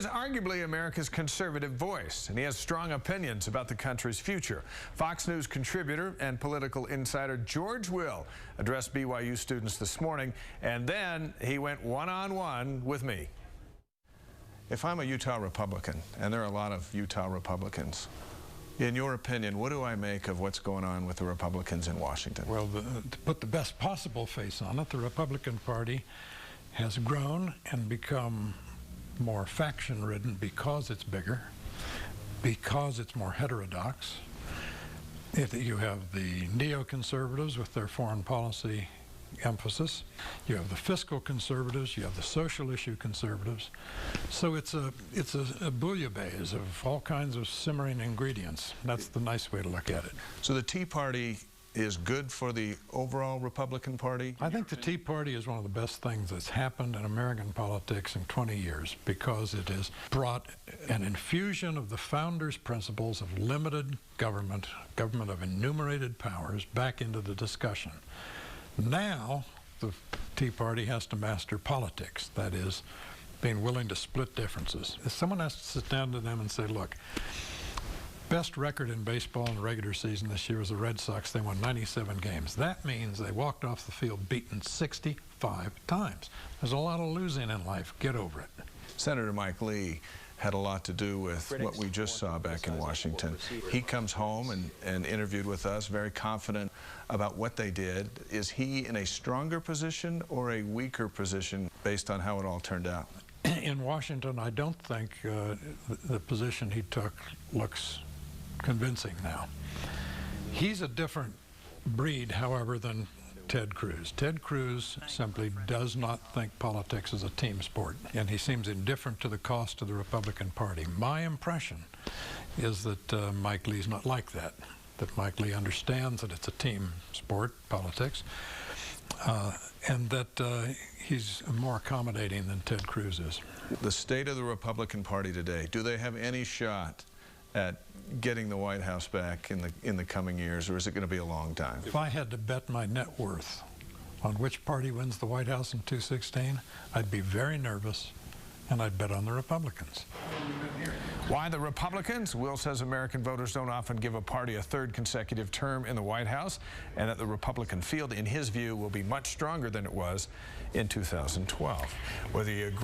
He's arguably America's conservative voice, and he has strong opinions about the country's future. Fox News contributor and political insider George Will addressed BYU students this morning, and then he went one-on-one with me. If I'm a Utah Republican, and there are a lot of Utah Republicans, in your opinion, what do I make of what's going on with the Republicans in Washington? Well, to put the best possible face on it, the Republican Party has grown and become more faction-ridden because it's bigger, because it's more heterodox. You have the neoconservatives with their foreign policy emphasis. You have the fiscal conservatives. You have the social issue conservatives. So it's a bouillabaisse of all kinds of simmering ingredients. That's the nice way to look at it. So the Tea Party is good for the overall Republican Party? I think the Tea Party is one of the best things that's happened in American politics in 20 years because it has brought an infusion of the founders' principles of limited government of enumerated powers, back into the discussion. Now, the Tea Party has to master politics, that is, being willing to split differences. If someone has to sit down to them and say, look, best record in baseball in the regular season this year was the Red Sox. They won 97 games. That means they walked off the field beaten 65 times. There's a lot of losing in life. Get over it. Senator Mike Lee had a lot to do with what we just saw back in Washington. He comes home and interviewed with us, very confident about what they did. Is he in a stronger position or a weaker position based on how it all turned out? In Washington, I don't think the position he took looks convincing now. He's a different breed, however, than Ted Cruz. Ted Cruz simply does not think politics is a team sport, and he seems indifferent to the cost of the Republican Party. My impression is that Mike Lee's not like that, that Mike Lee understands that it's a team sport, politics, and that he's more accommodating than Ted Cruz is. The state of the Republican Party today, do they have any shot at getting the White House back in the coming years, or is it going to be a long time? If I had to bet my net worth on which party wins the White House in 2016, I'd be very nervous, and I'd bet on the Republicans. Why the Republicans? Will says American voters don't often give a party a third consecutive term in the White House, and that the Republican field, in his view, will be much stronger than it was in 2012. Whether you agree